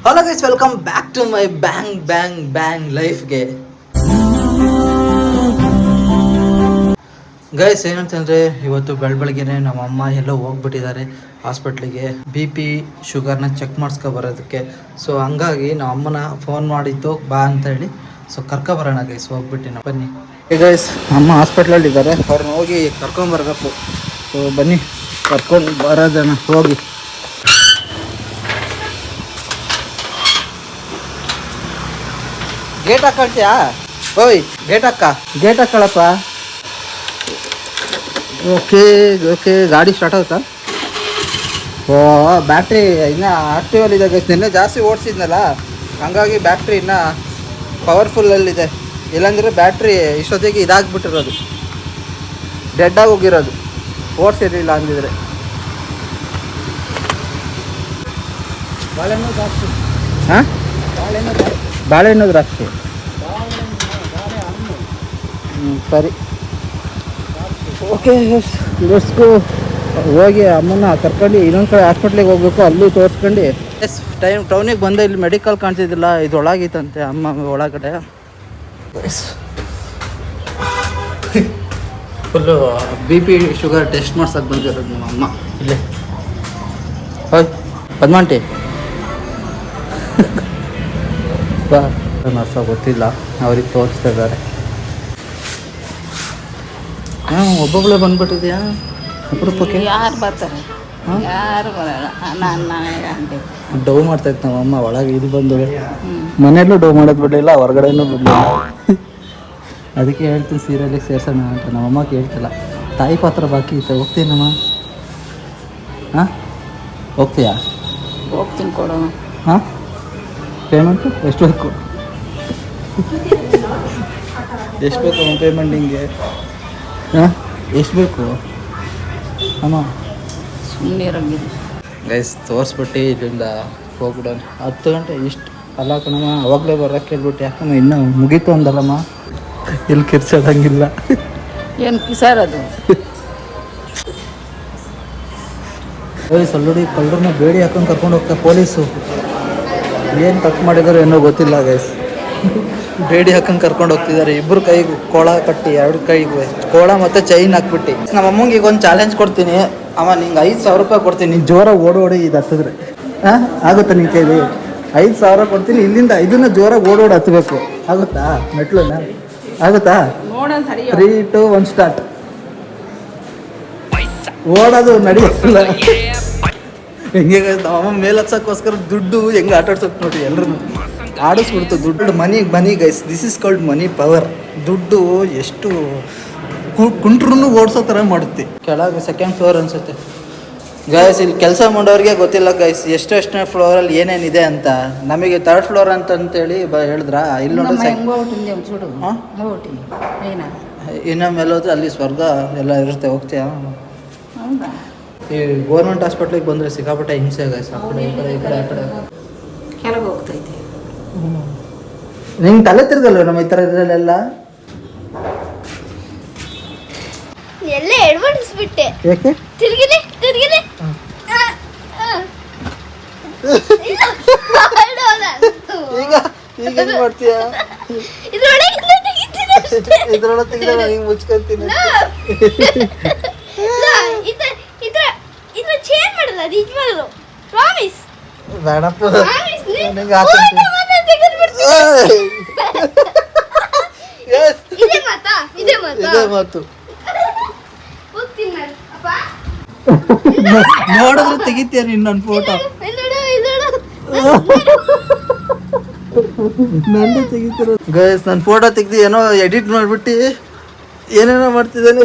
Hello guys, welcome back to my bang bang bang ಲೈಫ್ಗೆ. Guys ಏನಂತಂದರೆ, ಇವತ್ತು ಬೆಳಬೆಳಗ್ಗೆನೆ ನಮ್ಮಮ್ಮ ಎಲ್ಲೋ ಹೋಗ್ಬಿಟ್ಟಿದ್ದಾರೆ ಹಾಸ್ಪಿಟ್ಲಿಗೆ, BP ಶುಗರ್ನ ಚೆಕ್ ಮಾಡಿಸ್ಕೊ ಬರೋದಕ್ಕೆ. ಸೊ ಹಂಗಾಗಿ ನಮ್ಮ ಅಮ್ಮನ ಫೋನ್ ಮಾಡಿದ್ದು ಬಾ ಅಂತ ಹೇಳಿ, ಸೊ ಕರ್ಕೊಬರೋಣ ಗೈಸ್, ಹೋಗ್ಬಿಟ್ಟು ನಾವು ಬನ್ನಿ. ಗೈಸ್ ಅಮ್ಮ ಹಾಸ್ಪಿಟ್ಲಲ್ಲಿದ್ದಾರೆ, ಅವ್ರನ್ನ ಹೋಗಿ ಕರ್ಕೊಂಬರ್ಬೇಕು. ಸೊ ಬನ್ನಿ ಕರ್ಕೊಂಡು ಬರೋದನ್ನ ಹೋಗಿ. ಗೇಟ್ ಹಾಕೊಳ್ತೀಯಾ? ಓಯ್ ಗೇಟ್ ಹಾಕ್ಕೊಳಪ್ಪ. ಓಕೆ ಓಕೆ, ಗಾಡಿ ಸ್ಟಾರ್ಟ್ ಆಗುತ್ತಾ? ಓ ಬ್ಯಾಟ್ರಿ ಇನ್ನೂ ಆಕ್ಟಿವಲ್ಲಿದೆ ಗೈಸ್. ನಿನ್ನೆ ಜಾಸ್ತಿ ಓಡಿಸಿದ್ನಲ್ಲ, ಹಂಗಾಗಿ ಬ್ಯಾಟ್ರಿ ಇನ್ನೂ ಪವರ್ಫುಲ್ಲಲ್ಲಿದೆ. ಇಲ್ಲಾಂದರೆ ಬ್ಯಾಟ್ರಿ ಇಷ್ಟೊತ್ತಿಗೆ ಇದಾಗ್ಬಿಟ್ಟಿರೋದು, ಡೆಡ್ಡಾಗಿ ಹೋಗಿರೋದು, ಓಡಿಸಿರಲಿಲ್ಲ ಅಂದಿದ್ರೆ. ಬಾಳೆಹಣ್ಣು ದ್ರಾಕ್ಷಿ. ಹಾಂ, ಬಾಳೆಹಣ್ಣು ದ್ರಾಕ್ಷಿ. ಸರಿ, ಓಕೆ ಲೆಟ್ಸ್ ಹೋಗಿ ಅಮ್ಮನ ಕರ್ಕೊಂಡು ಇನ್ನೊಂದು ಕಡೆ ಹಾಸ್ಪಿಟ್ಲಿಗೆ ಹೋಗ್ಬೇಕು, ಅಲ್ಲಿ ತೋರಿಸ್ಕೊಂಡು. ಟೌನಿಗೆ ಬಂದೆ, ಇಲ್ಲಿ ಮೆಡಿಕಲ್ ಕಾಣ್ತಿದ್ದಿಲ್ಲ, ಇದು ಒಳಗಿತ್ತಂತೆ ಅಮ್ಮ ಒಳಗಡೆ. ಫುಲ್ಲು BP ಶುಗರ್ ಟೆಸ್ಟ್ ಮಾಡ್ಸಕ್ಕೆ ಬಂದಿರೋದು ನಮ್ಮ ಅಮ್ಮ ಇಲ್ಲೇ. ಹೋಯ್ ಪದ್ಮಾಂಟಿ ಬಾ, ನರ್ಸ ಗೊತ್ತಿಲ್ಲ, ಅವ್ರಿಗೆ ತೋರಿಸ್ತಾ ಇದ್ದಾರೆ. ಹಾಂ, ಒಬ್ಬೊಬ್ಬಳೆ ಬಂದ್ಬಿಟ್ಟಿದ್ಯಾ ಅಪರೂಪಕ್ಕೆ? ಯಾರು ಬರ್ತಾರೆ? ಯಾರು ಬರಲ್ಲ. ಡವ್ ಮಾಡ್ತಾಯಿತ್ತು ನಮ್ಮಮ್ಮ ಒಳಗೆ. ಇದು ಬಂದು ಮನೆಯಲ್ಲೂ ಡವ್ ಮಾಡೋದು ಬಿಡಲಿಲ್ಲ, ಹೊರಗಡೆನೂ ಬಿಡಲಿಲ್ಲ. ಅದಕ್ಕೆ ಹೇಳ್ತೀನಿ ಸೀರಿಯಲಿಗೆ ಸೇರ್ಸೋಣ ಅಂತ. ನಮ್ಮಮ್ಮ ಕೇಳ್ತಿಲ್ಲ. ತಾಯಿ ಪಾತ್ರ ಬಾಕಿ ಇತ್ತು. ಹೋಗ್ತೀನಮ್ಮ? ಹಾಂ, ಹೋಗ್ತೀಯಾ? ಹೋಗ್ತೀನಿ, ಕೊಡು. ಹಾಂ, ಪೇಮೆಂಟು ಎಷ್ಟು ಬೇಕು? ಎಷ್ಟು ಬೇಕು ಪೇಮೆಂಟ್ ನಿಂಗೆ? ಹಾಂ, ಎಷ್ಟು ಬೇಕು ಅಮ್ಮ? ಸುಮ್ಮನೆ ಇರೋಂಗಿಲ್ಲ ಗೈಸ್. ತೋರಿಸ್ಬಿಟ್ಟು ಇಲ್ಲಿಂದ ಹೋಗ್ಬಿಡೋಣ. 10 ಗಂಟೆ ಇಷ್ಟು ಅಲ್ಲ ಕಣಮ್ಮ, ಅವಾಗಲೇ ಬರೋಕ್ಕೆ ಹೇಳ್ಬಿಟ್ಟು. ಯಾಕಮ್ಮ ಇನ್ನೂ ಮುಗೀತು ಅಂದಲ್ಲಮ್ಮ, ಇಲ್ಲಿ ಕಿರ್ಚೋದಂಗಿಲ್ಲ. ಏನು ಕಿಸಾರದು? ಗೈಸ್ ಆಲ್ರೆಡಿ ಕಳ್ಳರನ್ನ ಬೇಡಿ ಹಾಕೊಂಡು ಕರ್ಕೊಂಡು ಹೋಗ್ತಾರೆ ಪೊಲೀಸು. ಏನು ತಪ್ಪು ಮಾಡಿದಾರೋ ಏನೋ ಗೊತ್ತಿಲ್ಲ ಗೈಸ್. ಬೇಡಿ ಹಾಕೊಂಡು ಕರ್ಕೊಂಡು ಹೋಗ್ತಿದ್ದಾರೆ. ಇಬ್ಬರು ಕೈಗೂ ಕೋಳ ಕಟ್ಟಿ, 2 ಕೈಗೂ ಕೋಳ ಮತ್ತು ಚೈನ್ ಹಾಕ್ಬಿಟ್ಟು. ನಮ್ಮ ಅಮ್ಮಂಗೆ ಈಗ ಒಂದು ಚಾಲೆಂಜ್ ಕೊಡ್ತೀನಿ. ಅಮ್ಮ ನಿಂಗೆ 5,000 ರೂಪಾಯಿ ಕೊಡ್ತೀನಿ, ನೀನು ಜೋರಾಗಿ ಓಡೋಡಿ ಇದು ಹತ್ತಿದ್ರೆ. ಹಾಂ, ಆಗುತ್ತಾ ನಿನ್ನ ಕೈಲಿ? 5,000 ಕೊಡ್ತೀನಿ, ಇಲ್ಲಿಂದ ಇದನ್ನ ಜೋರಾಗಿ ಓಡೋಡಿ ಹತ್ತಬೇಕು. ಆಗುತ್ತಾ ಮೆಟ್ಲನ್ನ? ಆಗುತ್ತಾ? 3, 2, 1 ಸ್ಟಾರ್ಟ್. ಓಡೋದು ನಡೆಯೋಲ್ಲ. ಹೆಂಗೆ ನಮ್ಮ ಮೇಲೆ ಹಚ್ಚೋಕ್ಕೋಸ್ಕರ ದುಡ್ಡು ಹೆಂಗೆ ಆಟಾಡ್ಸೋಕೆ ನೋಡಿ, ಎಲ್ಲರೂ ಆಡಿಸ್ಬಿಡ್ತು. ದುಡ್ಡು money guys, this is called money power. ದುಡ್ಡು ಎಷ್ಟು ಕುಂಟ್ರೂ ಓಡಿಸೋ ಥರ ಮಾಡುತ್ತೆ. ಕೆಳಗೆ 2nd ಫ್ಲೋರ್ ಅನಿಸುತ್ತೆ ಗೈಸ್. ಇಲ್ಲಿ ಕೆಲಸ ಮಾಡೋರಿಗೆ ಗೊತ್ತಿಲ್ಲ ಗೈಸ್, ಎಷ್ಟೆಷ್ಟನೇ ಫ್ಲೋರಲ್ಲಿ ಏನೇನಿದೆ ಅಂತ. ನಮಗೆ 3rd ಫ್ಲೋರ್ ಅಂತೇಳಿ ಹೇಳಿದ್ರ. ಇಲ್ಲಿ ನೋಡಿ ಹಾಂ, ಇನ್ನು ಮೇಲೆ ಹೋದ್ರೆ ಅಲ್ಲಿ ಸ್ವರ್ಗ ಎಲ್ಲ ಇರುತ್ತೆ. ಹೋಗ್ತೀಯಾ? ಈ ಗೌರ್ಮೆಂಟ್ ಹಾಸ್ಪಿಟ್ಲಿಗೆ ಬಂದರೆ ಸಿಕ್ಕಾಪಟ್ಟೆ ಹಿಂಸೆ ಗೈಸ್. ಆ ಕಡೆ ಈ ಕಡೆ ಆ ಕಡೆ ಕೆಳಗೆ ಹೋಗ್ತೈತೆ. ನಿಂಗೆ ತಲೆ ತಿರ್ಗಲ್ವ ನಮ್ಮ ಈ ಥರ ಇದರಲ್ಲೆಲ್ಲ? ಎಲ್ಲ ಎಡ್ವಡಿಸ್ಬಿಟ್ಟೆ. ಯಾಕೆ? ತಿರ್ಗಿಲೆ ತಿರ್ಗಿಲೆ. ಈಗ ಈಗ ಹೆಂಗೆ ಮಾಡ್ತೀಯಾ? ಇದ್ರೊಳಗಿಂದ ತೆಗಿತೀನಿ ಅಷ್ಟೇ. ಇದ್ರೊಳಗೆ ತೆಗೆದ ಹಿಂಗೆ ಮುಚ್ಕೊಂತೀನಿ. ಇದ್ರ ಚೇಂಜ್ ಮಾಡಲ್ಲ ನಿಜವಾಗ್ಲು, ಪ್ರಾಮಿಸ್. ಬೇಡಪ್ಪ, ಪ್ರಾಮಿಸ್. ನನಗೆ ಆಸಕ್ತಿ. ಇದೇ ಮಾತಾ, ಇದೇ ಮಾತಾ, ಇದೇ ಮಾತು. ಹೋಗ್ತೀನಿ ನಾನು. ಅಪ್ಪ ನೋಡಿದ್ರೆ ತೆಗಿತೀಯ ನೀನು ನನ್ನ ಫೋಟೋ? ನಂದು ತೆಗಿತಿರೋ ಗೈಸ್. ನನ್ನ ಫೋಟೋ ತೆಗ್ದು ಏನೋ ಎಡಿಟ್ ಮಾಡಿಬಿಟ್ಟು ಏನೇನೋ ಮಾಡ್ತಿದ್ದಾನೆ.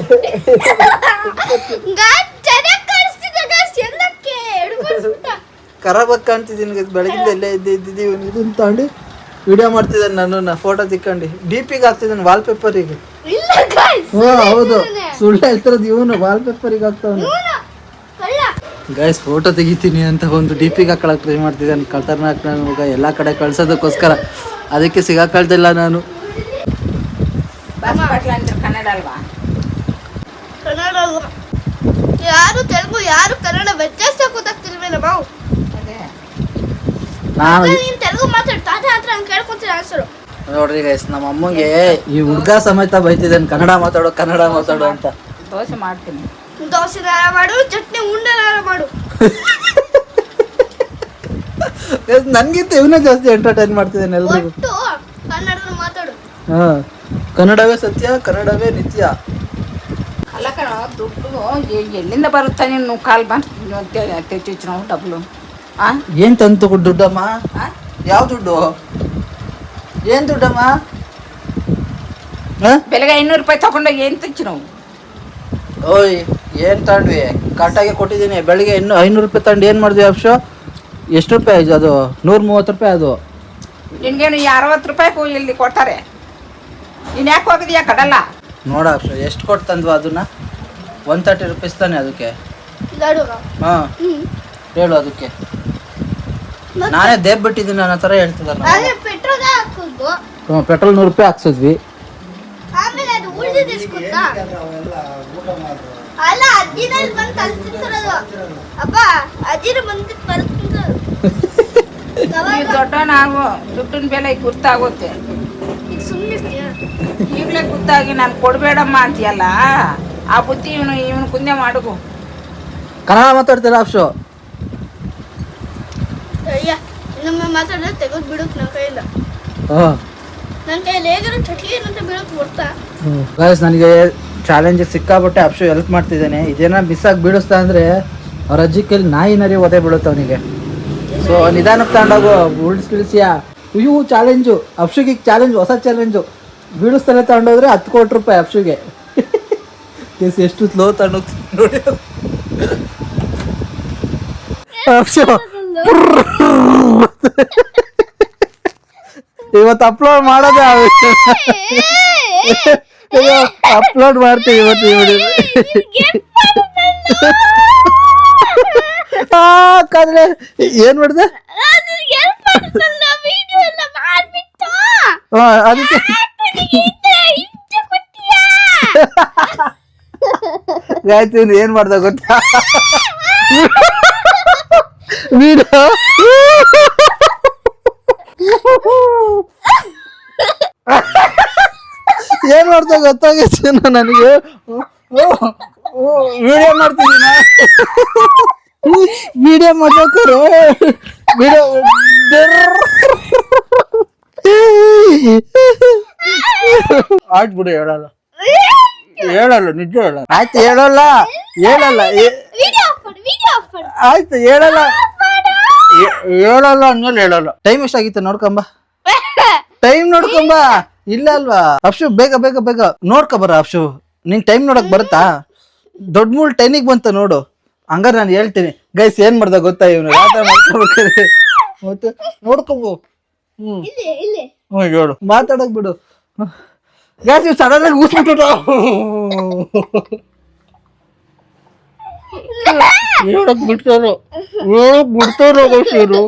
ಖರಾಬಾಗಿ ಕಾಣ್ತಿದ್ದೀನಿ ಗೈಸ್. ಬೆಳಗಿಂದ ಎಲ್ಲೇ ಇದ್ದಿದ್ದೀವಿ. ಇದನ್ನು ತಗೊಂಡು ವಿಡಿಯೋ ಮಾಡ್ತಿದ್ದಾನೆ. ನಾನು ಫೋಟೋ ತಿಕ್ಕೊಂಡು DPಗೆ ಹಾಕ್ತಿದ್ದಾನೆ, ವಾಲ್ಪೇಪರಿಗೆ. ಹ್ಞೂ ಹೌದು, ಸುಳ್ಳು ಹೇಳ್ತಿರೋದು. ಇವನು ವಾಲ್ಪೇಪರಿಗೆ ಹಾಕ್ತಾವನು ಗೈಸ್. ಫೋಟೋ ತೆಗಿತೀನಿ ಅಂತ ಒಂದು DPಗೆ ಹಾಕೊಳಕ್ಕೆ ಟ್ರೈ ಮಾಡ್ತಿದ್ದಾನೆ. ಖತರ್ನಾಕ್ ನಾನು ಮಗ, ಎಲ್ಲ ಕಡೆ ಕಳ್ಸೋದಕ್ಕೋಸ್ಕರ. ಅದಕ್ಕೆ ಸಿಗಾಕೊಳ್ತಿಲ್ಲ ನಾನು. ಕನ್ನಡ ಅಲ್ವಾ? ಕನ್ನಡ ಅಲ್ವಾ? ಯಾರು ತೆಲುಗು, ಯಾರು ಕನ್ನಡ ವ್ಯತ್ಯಾಸ ಗೊತ್ತಾಗ್ತಿಲ್ವೇ ನಾವು? ನಾನು ನೀನ್ ತೆಲುಗು ಮಾತಾಡು ತಾತ ಹತ್ರ ಹಂಗೆ ಕೇಳ್ಕೊಂತೀನಿ ಆನ್ಸರು. ನೋಡ್ರಿ ಗೈಸ್ ನಮ್ಮ ಅಮ್ಮಂಗೆ ಈ ಹುಡ್ಗ ಸಮೇತ ಬೈತಿದ್ದೇನೆ ಕನ್ನಡ ಮಾತಾಡು ಅಂತ. ದೋಸೆ ಮಾಡ್ತೀನಿ. ದೋಸೆ ಮಾಡು, ಚಟ್ನಿ ಉಂಡೆ ಮಾಡು. ನನ್ಗಿಂತ ಇವನೇ ಜಾಸ್ತಿ ಎಂಟರ್ಟೈನ್ ಮಾಡ್ತಿದ್ದೇನೆ ಎಲ್ರಿಗೂ. ಒಟ್ಟು ಕನ್ನಡದಲ್ಲಿ ಮಾತಾಡು. ಹಾ, ಕನ್ನಡವೇ ಸತ್ಯ, ಕನ್ನಡವೇ ನಿತ್ಯ. ಅಲ್ಲ ಕಣ, ದುಡ್ಡು ಎಲ್ಲಿಂದ ಬರುತ್ತಾ ನೀನು ಕಾಲ್ ಬಂದು ತೆಚ್ಚಿಚ್ಚು ನಾವು ಡಬ್ಲು. ಏನ್ ತಂತು ದುಡ್ಡಮ್ಮ? ಯಾವ ದುಡ್ಡು? ಏನ್ ದುಡ್ಡಮ್ಮ? ಬೆಳಗ್ಗೆ 500 ರೂಪಾಯಿ ತಗೊಂಡೋಗಿ ಏನು ತೆಚ್ಚು ನಾವು? ಓಯ್ ಏನ್ ತಗೊಂಡ್ವಿ? ಕರೆಕ್ಟಾಗಿ ಕೊಟ್ಟಿದ್ದೀನಿ. ಬೆಳಿಗ್ಗೆ ಇನ್ನು 500 ರೂಪಾಯಿ ತಗೊಂಡು ಏನ್ ಮಾಡಿದ್ವಿ ಅಪ್ಶು? ಎಷ್ಟು ರೂಪಾಯಿ ಅದು? 130 ರೂಪಾಯಿ ಅದು. ನಿನ್ಗೇನು 60 ರೂಪಾಯಿ ಇಲ್ಲಿ ಕೊಡ್ತಾರೆ. ನೀನು ಯಾಕೆ ಹೋಗಿದೀಯಾ ಕಡಲ್ಲ? ನೋಡ ಅಪ್ಶು ಎಷ್ಟು ಕೊಟ್ಟು ತಂದ್ವ ಅದನ್ನ? 130 ರೂಪೀಸ್ ತಾನೆ ಅದಕ್ಕೆ. ಲಡುಗ. ಹಾ ಹೇಳು ಅದಕ್ಕೆ. ನಾನೇ ದೇಬ್ ಬಿಟ್ಟಿದ್ದೀನಿ ಅನ್ನೋ ಥರ ಹೇಳ್ತಿದ್ದಾರೆ. ಆದ್ರೆ ಪೆಟ್ರೋಲ್ ಹಾಕೋದು. ಪೆಟ್ರೋಲ್ 100 ರೂಪಾಯಿ ಹಾಕ್ಸಿದ್ವಿ. ಆಮೇಲೆ ಅದು ಉಳಿದಿದ್ದು ಎಷ್ಟು ಗೊತ್ತಾ? ಅಲ್ಲ, ಅಜ್ಜಿನಲ್ಲಿ ಬಂದು ಕಲ್ತಿರ್ತಾರದು. ಅಪ್ಪ ಅಜ್ಜಿನ ಬಂದು ಬರ್ತಿರ್ತಾರೆ. ನೀವು ದೊಡ್ಡ ನಾವು ದುಡ್ಡಿನ ಬೆಲೆ ಗುರ್ತಾಗುತ್ತೆ. ಈಗ ಸುಮ್ಮನೆ ಈಗಲೇ ಗುರ್ತಾಗಿ ನಾನು ಕೊಡಬೇಡಮ್ಮ ಅಂತೀಯಲ್ಲ, ಆ ಬುದ್ಧಿ ಇವನು ಕುಂದೆ ಮಾಡುಗು. ಕನ್ನಡ ಮಾತಾಡ್ತೀರಾ ಅಪ್ಶು? ಅಯ್ಯ, ಇನ್ನೊಮ್ಮೆ ಮಾತಾಡಿದ್ರೆ ತೆಗೆದು ಬಿಡುತ್ತೆ ನನ್ನ ಕೈಯಿಂದ. ನನ್ನ ಕೈಯಲ್ಲಿ ಹೇಗಾದ್ರೂ ಚಟ್ಲಿ ಏನಂತ ಬೀಳೋಕೆ ಬರ್ತಾ. ಗೈಸ್ ನನಗೆ ಚಾಲೆಂಜ್ ಸಿಕ್ಕಾಬಿಟ್ಟೆ ಅಪ್ಶು ಹೆಲ್ಪ್ ಮಾಡ್ತಿದ್ದೇನೆ. ಇದೇನ ಮಿಸ್ ಆಗಿ ಬೀಳಿಸ್ತಾ ಅಂದರೆ ಅವ್ರ ಅಜ್ಜಿ ಕೈಲಿ ನಾಯಿ ನರಿ ಒದೆ ಬೀಳುತ್ತೆ ಅವನಿಗೆ. ಸೊ ನಿಧಾನಕ್ಕೆ ತಗೊಂಡೋಗು, ಉಳಿಸ್ಕಿಳಿಸಿಯಾ. ಇವು ಚಾಲೆಂಜು ಅಪ್ಶುಗೆ, ಚಾಲೆಂಜ್, ಹೊಸ ಚಾಲೆಂಜು. ಬೀಳಿಸ್ತಾನೆ ತಗೊಂಡೋದ್ರೆ 10 ಕೋಟಿ ರೂಪಾಯಿ ಅಪ್ಶುಗೆ. ಕೇಸ್ ಎಷ್ಟು ಸ್ಲೋ ತಗೊಂಡೋಗ್ತೀನಿ ನೋಡಿ ಅಪ್ಶು. ಇವತ್ತು ಅಪ್ಲೋಡ್ ಮಾಡೋದೇ ಅಪ್ಲೋಡ್ ಮಾಡ್ತೀವಿ ಇವತ್ತು. ಕಾದ್ರೆ ಏನ್ ಮಾಡಿದೆ? ಅದಕ್ಕೆ ಗಾಯತ್ರಿ ಏನ್ ಮಾಡ್ದ ಗೊತ್ತಾ? ವಿಡಿಯೋ ಏನ್ ಮಾಡ್ತಾ ಗೊತ್ತಾಗೈತೆ ನನಗೆ. ವಿಡಿಯೋ ಮಾಡ್ತಿದ್ದೀನ, ವಿಡಿಯೋ ಮಾಡ್ಬೇಕಾರೆ ವಿಡಿಯೋ ಆಯ್ತು ಬಿಡು, ಹೇಳಲ್ಲ ನಿಜ ಹೇಳಲ್ಲ. ಆಯ್ತು ಹೇಳಲ್ಲ ಆಯ್ತು ಹೇಳಲ್ಲ ಅಂದ್ಮೇಲೆ ಹೇಳಲ್ಲ. ಟೈಮ್ ಎಷ್ಟಾಗಿತ್ತು ನೋಡ್ಕೊಂಬ, ಟೈಮ್ ನೋಡ್ಕೊಂಬ. ಇಲ್ಲ ಅಲ್ವಾ ಅಪ್ಶು? ಬೇಗ ಬೇಗ ಬೇಗ ನೋಡ್ಕೊಬರ ಅಪ್ಶು. ನಿನ್ ಟೈಮ್ ನೋಡಕ್ ಬರುತ್ತಾ? ದೊಡ್ಡ ಮೂಲ್ 10ಗೆ ಬಂತ ನೋಡು. ಹಂಗಾರೆ ನಾನು ಹೇಳ್ತೀನಿ ಗೈಸ್ ಏನ್ ಮಾಡ್ದ ಗೊತ್ತಾ ಇವನು? ಮತ್ತೆ ನೋಡ್ಕೊಬೋ. ಹೇಳು, ಮಾತಾಡಕ್ ಬಿಡು. ಗ್ಯಾಸ್ ಇವ್ ಸಡನ್ ಆಗಿ ಊಸ್ಬಿಟ್ಟು ಹೇಳಕ್ ಬಿಡ್ತಾರೋ ಗೈಸ್ ಇವರು.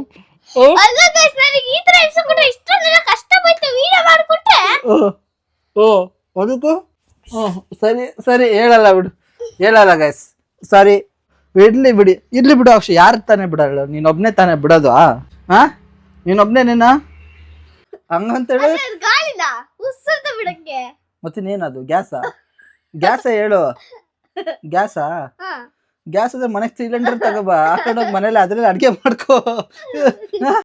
ಅದಕ್ಕೂ ಸರಿ ಸರಿ ಹೇಳಲ್ಲ ಬಿಡು, ಹೇಳಲ್ಲ ಗೈಸ್. ಸಾರಿ, ಇರ್ಲಿ ಬಿಡು ಅಕ್ಷ. ಯಾರು ತಾನೇ ಬಿಡಲ್ಲ? ನೀನೊಬ್ನೇ ತಾನೇ ಬಿಡೋದು? ನೀನೊಬ್ನೇ ಹಂಗಂತೇಳಿ ಮತ್ತಿನ್ನೇನದು? ಗ್ಯಾಸ ಹೇಳು. ಗ್ಯಾಸ್ ಅದ್ರೆ ಮನೆಗೆ ಸಿಲಿಂಡರ್ ತಗೋಬಾ, ಹಾಕೊಂಡೋಗಿ ಮನೇಲಿ ಅದ್ರಲ್ಲಿ ಅಡ್ಗೆ ಮಾಡ್ಕೋ.